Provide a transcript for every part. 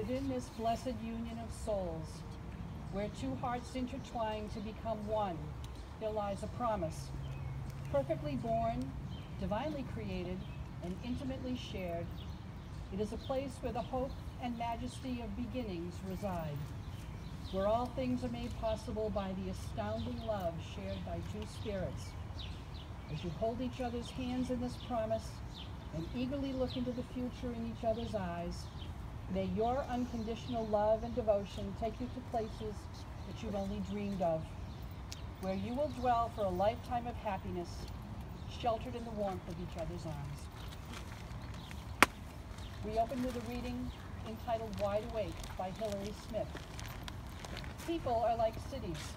Within this blessed union of souls, where two hearts intertwine to become one, there lies a promise, perfectly born, divinely created, and intimately shared. It is a place where the hope and majesty of beginnings reside, where all things are made possible by the astounding love shared by two spirits. As you hold each other's hands in this promise and eagerly look into the future in each other's eyes, may your unconditional love and devotion take you to places that you've only dreamed of, where you will dwell for a lifetime of happiness, sheltered in the warmth of each other's arms. We open with a reading entitled Wide Awake by Hilary Smith. People are like cities.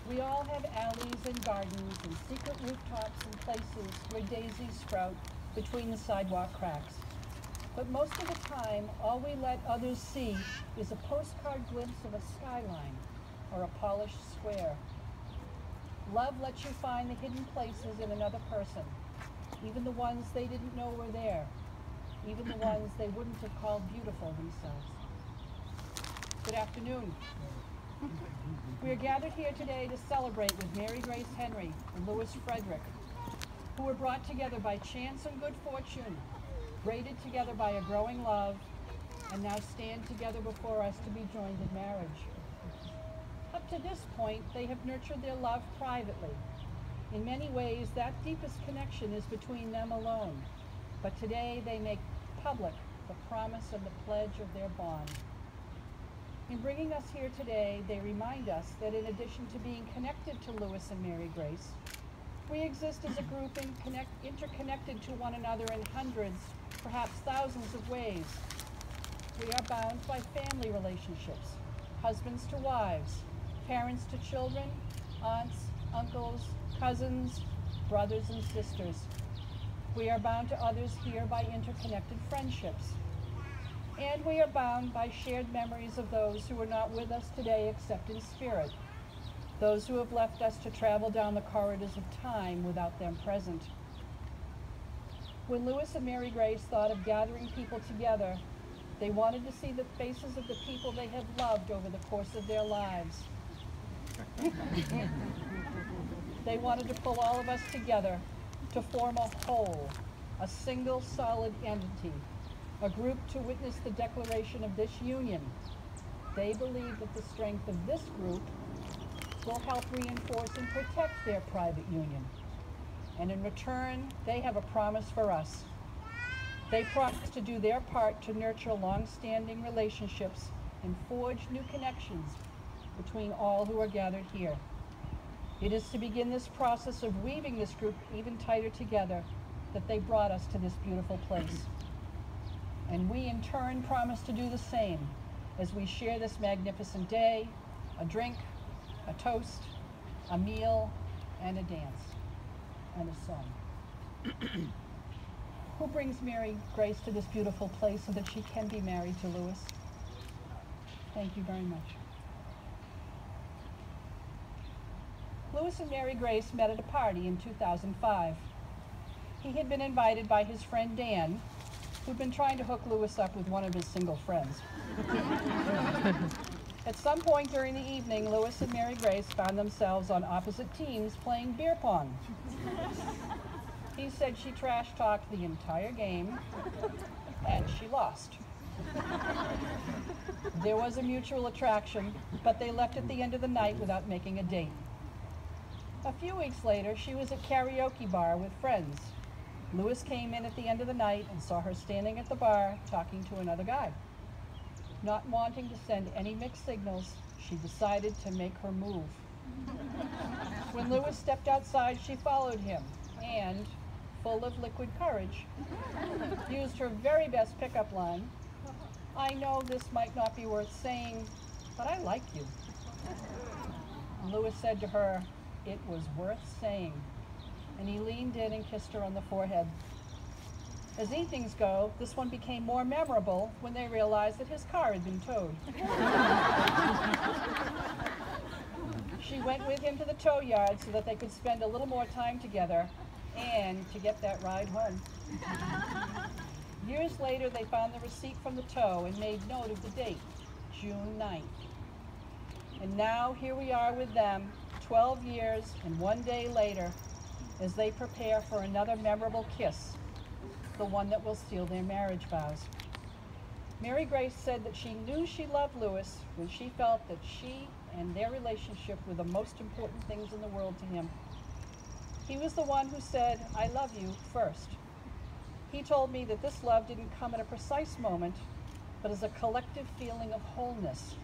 We all have alleys and gardens and secret rooftops and places where daisies sprout between the sidewalk cracks. But most of the time, all we let others see is a postcard glimpse of a skyline or a polished square. Love lets you find the hidden places in another person, even the ones they didn't know were there, even the ones they wouldn't have called beautiful themselves. Good afternoon. We are gathered here today to celebrate with Mary Grace Henry and Louis Frederick, who were brought together by chance and good fortune, braided together by a growing love, and now stand together before us to be joined in marriage. Up to this point, they have nurtured their love privately. In many ways, that deepest connection is between them alone. But today, they make public the promise and the pledge of their bond. In bringing us here today, they remind us that in addition to being connected to Louis and Mary Grace, we exist as a group interconnected to one another in hundreds, perhaps thousands of ways. We are bound by family relationships, husbands to wives, parents to children, aunts, uncles, cousins, brothers and sisters. We are bound to others here by interconnected friendships. And we are bound by shared memories of those who are not with us today except in spirit, those who have left us to travel down the corridors of time without them present. When Louis and Mary Grace thought of gathering people together, they wanted to see the faces of the people they had loved over the course of their lives. They wanted to pull all of us together to form a whole, a single solid entity, a group to witness the declaration of this union. They believe that the strength of this group will help reinforce and protect their private union. And in return, they have a promise for us. They promise to do their part to nurture long-standing relationships and forge new connections between all who are gathered here. It is to begin this process of weaving this group even tighter together that they brought us to this beautiful place. And we in turn promise to do the same as we share this magnificent day, a drink, a toast, a meal, and a dance, and a song. Who brings Mary Grace to this beautiful place so that she can be married to Louis? Thank you very much. Louis and Mary Grace met at a party in 2005. He had been invited by his friend Dan, who'd been trying to hook Louis up with one of his single friends. At some point during the evening, Louis and Mary Grace found themselves on opposite teams playing beer pong. He said she trash-talked the entire game, and she lost. There was a mutual attraction, but they left at the end of the night without making a date. A few weeks later, she was at karaoke bar with friends. Louis came in at the end of the night and saw her standing at the bar talking to another guy. Not wanting to send any mixed signals, she decided to make her move. When Louis stepped outside, she followed him and, full of liquid courage, used her very best pickup line, "I know this might not be worth saying, but I like you." And Louis said to her, "It was worth saying," and he leaned in and kissed her on the forehead. As evenings go, this one became more memorable when they realized that his car had been towed. She went with him to the tow yard so that they could spend a little more time together and to get that ride home. Years later, they found the receipt from the tow and made note of the date, June 9th. And now here we are with them, 12 years and 1 day later, as they prepare for another memorable kiss, the one that will seal their marriage vows. Mary Grace said that she knew she loved Louis when she felt that she and their relationship were the most important things in the world to him. He was the one who said, "I love you," first. He told me that this love didn't come at a precise moment, but as a collective feeling of wholeness.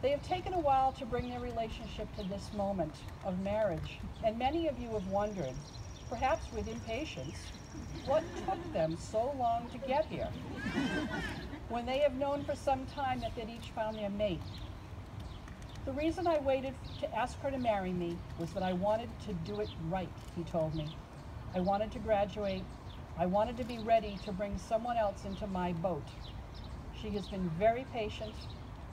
They have taken a while to bring their relationship to this moment of marriage, and many of you have wondered, perhaps with impatience, what took them so long to get here, when they have known for some time that they'd each found their mate. The reason I waited to ask her to marry me was that I wanted to do it right, he told me. I wanted to graduate. I wanted to be ready to bring someone else into my boat. She has been very patient.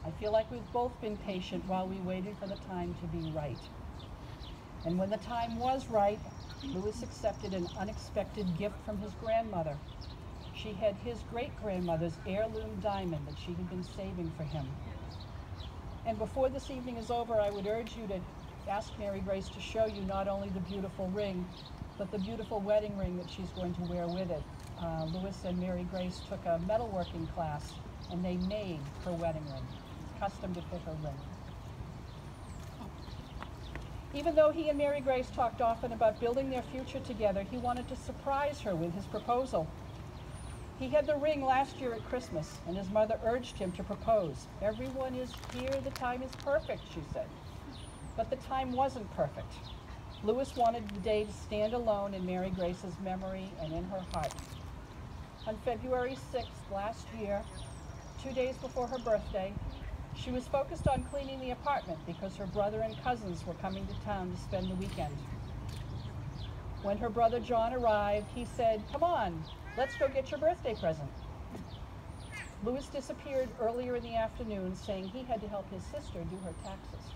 I feel like we've both been patient while we waited for the time to be right. And when the time was right, Louis accepted an unexpected gift from his grandmother. She had his great-grandmother's heirloom diamond that she had been saving for him. And before this evening is over, I would urge you to ask Mary Grace to show you not only the beautiful ring, but the beautiful wedding ring that she's going to wear with it. Louis and Mary Grace took a metalworking class, and they made her wedding ring. It's custom to fit her ring. Even though he and Mary Grace talked often about building their future together, he wanted to surprise her with his proposal. He had the ring last year at Christmas, and his mother urged him to propose. "Everyone is here, the time is perfect," she said. But the time wasn't perfect. Louis wanted the day to stand alone in Mary Grace's memory and in her heart. On February 6th last year, 2 days before her birthday, she was focused on cleaning the apartment because her brother and cousins were coming to town to spend the weekend. When her brother John arrived, he said, "Come on, let's go get your birthday present." Louis disappeared earlier in the afternoon, saying he had to help his sister do her taxes.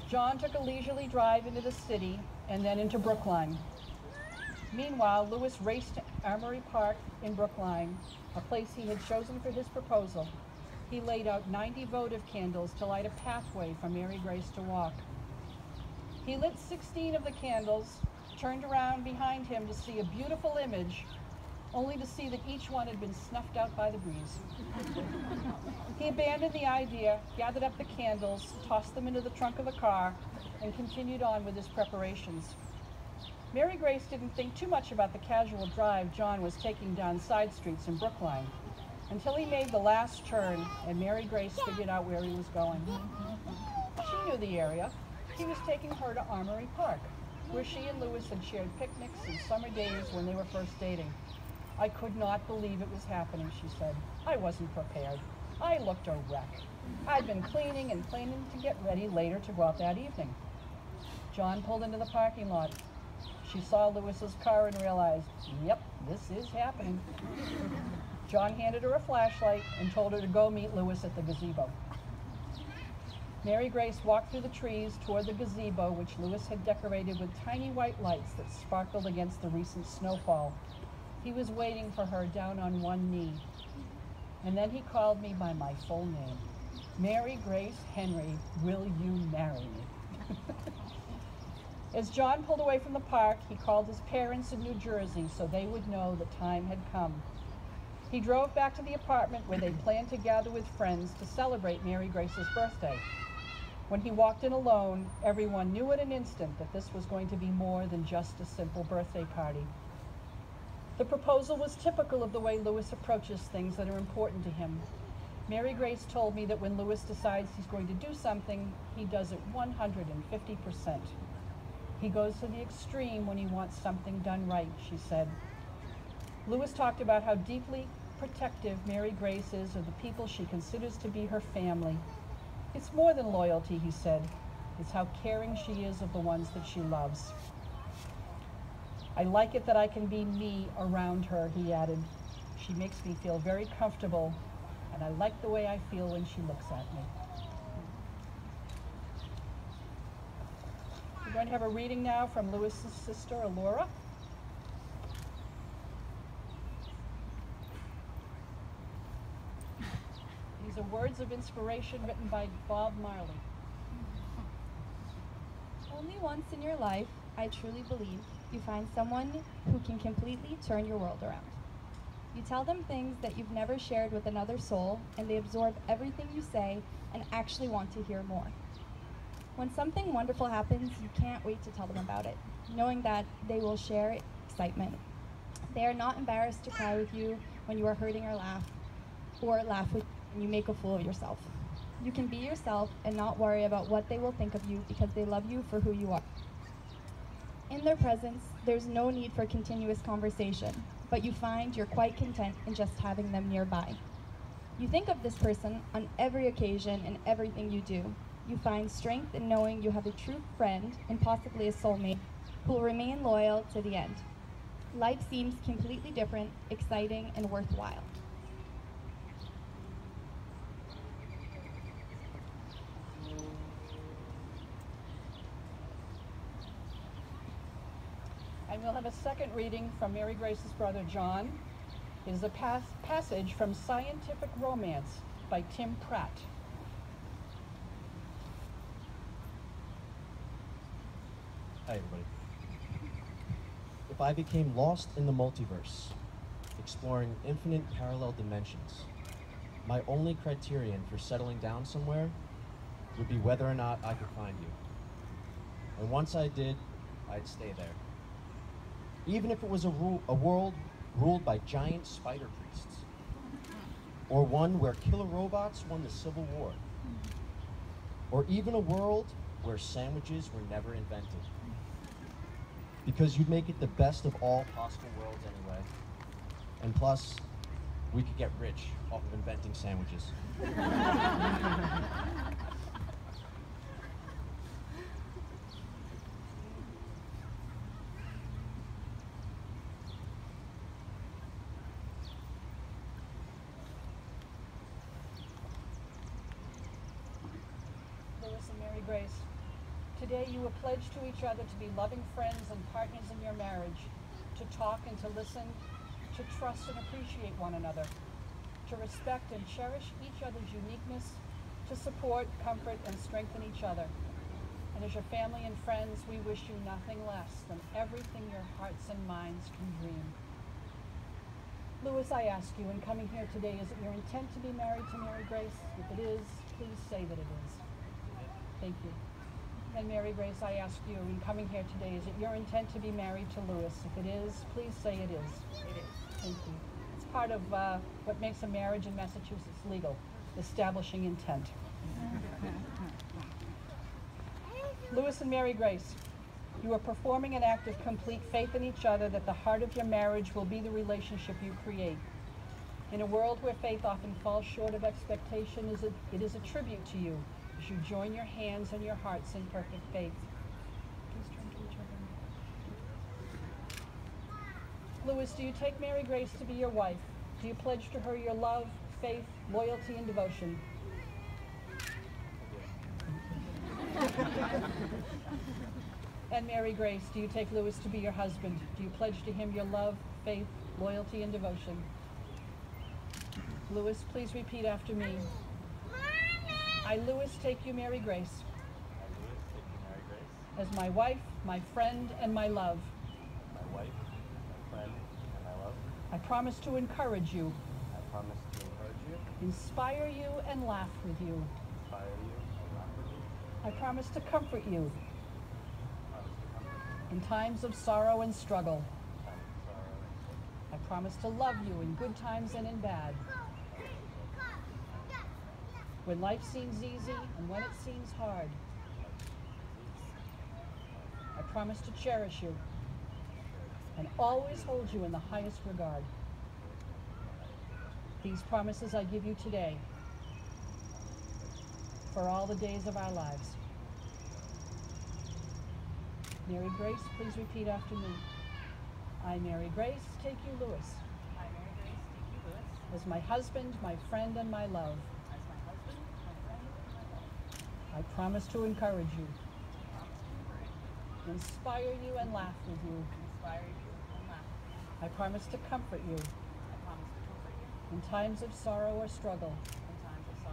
John took a leisurely drive into the city and then into Brookline. Meanwhile, Louis raced to Armory Park in Brookline, a place he had chosen for his proposal. He laid out 90 votive candles to light a pathway for Mary Grace to walk. He lit 16 of the candles, turned around behind him to see a beautiful image, only to see that each one had been snuffed out by the breeze. He abandoned the idea, gathered up the candles, tossed them into the trunk of the car, and continued on with his preparations. Mary Grace didn't think too much about the casual drive John was taking down side streets in Brookline, until he made the last turn and Mary Grace figured out where he was going. She knew the area. He was taking her to Armory Park, where she and Louis had shared picnics and summer days when they were first dating. "I could not believe it was happening," she said. "I wasn't prepared. I looked a wreck. I'd been cleaning and planning to get ready later to go out that evening." John pulled into the parking lot. She saw Louis's car and realized, yep, this is happening. John handed her a flashlight and told her to go meet Louis at the gazebo. Mary Grace walked through the trees toward the gazebo, which Louis had decorated with tiny white lights that sparkled against the recent snowfall. He was waiting for her down on one knee. And then he called me by my full name. "Mary Grace Henry, will you marry me?" As John pulled away from the park, he called his parents in New Jersey so they would know the time had come. He drove back to the apartment where they planned to gather with friends to celebrate Mary Grace's birthday. When he walked in alone, everyone knew in an instant that this was going to be more than just a simple birthday party. The proposal was typical of the way Louis approaches things that are important to him. Mary Grace told me that when Louis decides he's going to do something, he does it 150%. He goes to the extreme when he wants something done right, she said. Louis talked about how deeply protective Mary Grace is of the people she considers to be her family. "It's more than loyalty," he said. "It's how caring she is of the ones that she loves. I like it that I can be me around her," he added. "She makes me feel very comfortable, and I like the way I feel when she looks at me." We're going to have a reading now from Louis's sister, Alora. These are words of inspiration written by Bob Marley. Only once in your life, I truly believe, you find someone who can completely turn your world around. You tell them things that you've never shared with another soul, and they absorb everything you say and actually want to hear more. When something wonderful happens, you can't wait to tell them about it, knowing that they will share excitement. They are not embarrassed to cry with you when you are hurting or laugh with when you make a fool of yourself. You can be yourself and not worry about what they will think of you because they love you for who you are. In their presence, there's no need for continuous conversation, but you find you're quite content in just having them nearby. You think of this person on every occasion and everything you do. You find strength in knowing you have a true friend and possibly a soulmate who will remain loyal to the end. Life seems completely different, exciting, and worthwhile. And we'll have a second reading from Mary Grace's brother John. It is a passage from Scientific Romance by Tim Pratt. Hi, everybody. If I became lost in the multiverse, exploring infinite parallel dimensions, my only criterion for settling down somewhere would be whether or not I could find you. And once I did, I'd stay there. Even if it was a world ruled by giant spider priests, or one where killer robots won the Civil War, or even a world where sandwiches were never invented. Because you'd make it the best of all possible worlds anyway. And plus, we could get rich off of inventing sandwiches. Louis and Mary Grace, today you have pledged to each other to be loving friends and partners in your marriage, to talk and to listen, to trust and appreciate one another, to respect and cherish each other's uniqueness, to support, comfort, and strengthen each other. And as your family and friends, we wish you nothing less than everything your hearts and minds can dream. Louis, I ask you, in coming here today, is it your intent to be married to Mary Grace? If it is, please say that it is. Thank you. And Mary Grace, I ask you, in coming here today, is it your intent to be married to Louis? If it is, please say it is. It is. Thank you. It's part of what makes a marriage in Massachusetts legal, establishing intent. Louis and Mary Grace, you are performing an act of complete faith in each other that the heart of your marriage will be the relationship you create. In a world where faith often falls short of expectation, it is a tribute to you as you join your hands and your hearts in perfect faith. Please turn to each other. Louis, do you take Mary Grace to be your wife? Do you pledge to her your love, faith, loyalty, and devotion? And Mary Grace, do you take Louis to be your husband? Do you pledge to him your love, faith, loyalty, and devotion? Louis, please repeat after me. I, Louis, take you, Mary Grace, I, Louis, take you, Mary Grace, as my wife, my friend, and my love. my wife, my friend, and my love. I promise to encourage you, I promise to encourage you, inspire you, and laugh with you. inspire you, and laugh with you. I promise to comfort you I promise to comfort you in times of sorrow and struggle. in times of sorrow and sickness. I promise to love you in good times and in bad. When life seems easy and when it seems hard. I promise to cherish you and always hold you in the highest regard. These promises I give you today for all the days of our lives. Mary Grace, please repeat after me. I, Mary Grace, take you, Louis, I, Mary Grace, take you, Louis, as my husband, my friend, and my love. as my husband, my friend, and my love. I promise to encourage you, I promise to encourage you, inspire you, and laugh with you. inspire you, and laugh. I promise to comfort you I promise to comfort you in times of sorrow or struggle. in times of sorrow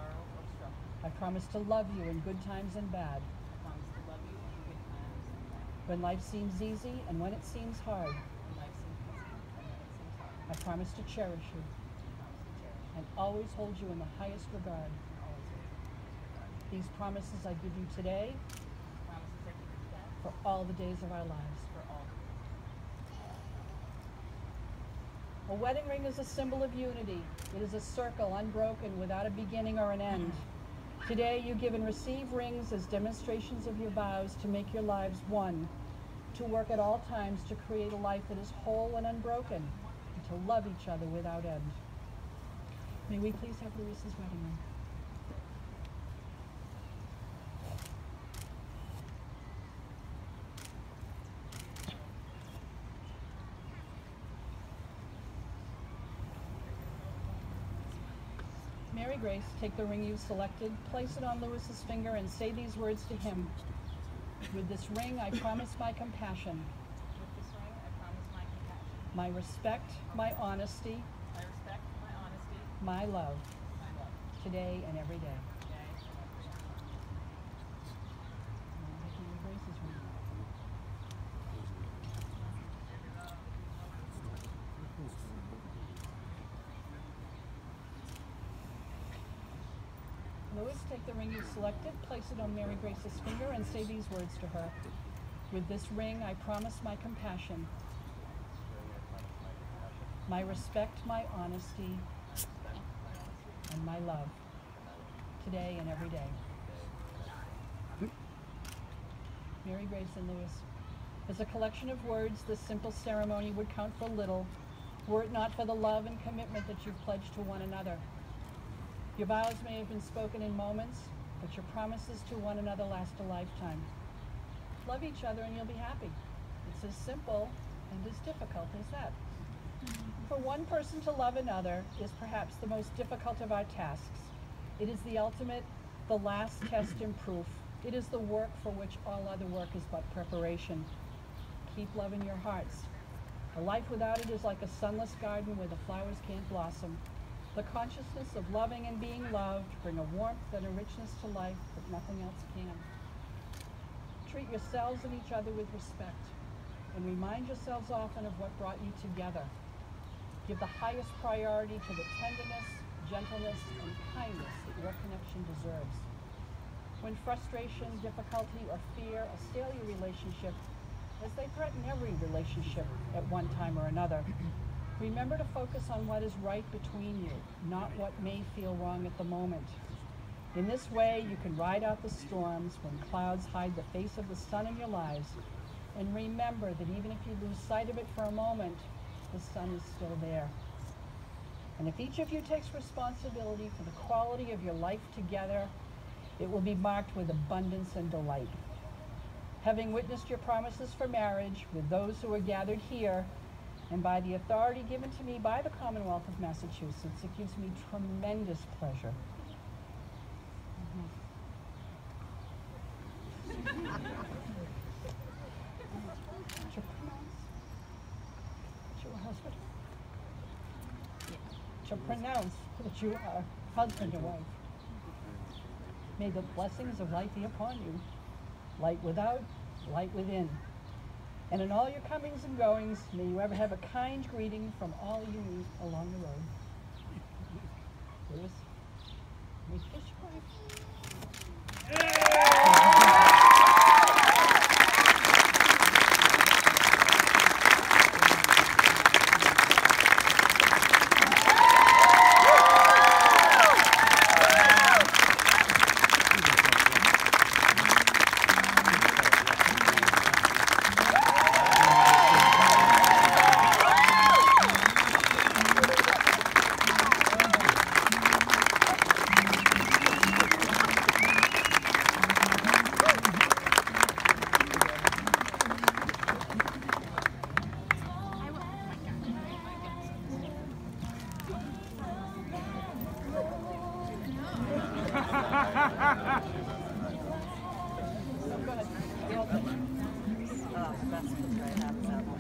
I promise to love you in good times and bad. I promise to love you in good times and bad. When life seems easy and when it seems hard. When life seems easy and when it seems hard. I promise to cherish you I promise to cherish you and always hold you in the highest regard. and always hold you in the highest regard. These promises I give you today Promises I give you today for all the days of our lives. for all the days. A wedding ring is a symbol of unity. It is a circle unbroken without a beginning or an end. Today you give and receive rings as demonstrations of your vows to make your lives one, to work at all times to create a life that is whole and unbroken, and to love each other without end. May we please have Louisa's wedding ring. Mary Grace, take the ring you've selected, place it on Louis's finger, and say these words to him. With this ring, I promise my compassion, With this ring, I promise my compassion, my respect, my honesty, my respect, my honesty, my love, my love, today and every day. today and every day. Now take Mary Grace's ring. Louis, take the ring you've selected, place it on Mary Grace's finger, and say these words to her. With this ring, I promise my compassion, my respect, my honesty, and my love, today and every day. Mary Grace and Louis. As a collection of words, this simple ceremony would count for little, were it not for the love and commitment that you've pledged to one another. Your vows may have been spoken in moments, but your promises to one another last a lifetime. Love each other and you'll be happy. It's as simple and as difficult as that. For one person to love another is perhaps the most difficult of our tasks. It is the ultimate, the last test and proof. It is the work for which all other work is but preparation. Keep love in your hearts. A life without it is like a sunless garden where the flowers can't blossom. The consciousness of loving and being loved bring a warmth and a richness to life that nothing else can. Treat yourselves and each other with respect, and remind yourselves often of what brought you together. Give the highest priority to the tenderness, gentleness, and kindness that your connection deserves. When frustration, difficulty, or fear assail your relationship, as they threaten every relationship at one time or another, remember to focus on what is right between you, not what may feel wrong at the moment. In this way, you can ride out the storms when clouds hide the face of the sun in your lives, and remember that even if you lose sight of it for a moment, the sun is still there. And if each of you takes responsibility for the quality of your life together, it will be marked with abundance and delight. Having witnessed your promises for marriage with those who are gathered here, and by the authority given to me by the Commonwealth of Massachusetts, it gives me tremendous pleasure. To pronounce that you are husband and wife. May the blessings of light be upon you, light without, light within. And in all your comings and goings, may you ever have a kind greeting from all you meet along the road. Louis, may you kiss your wife. Oh, that's right.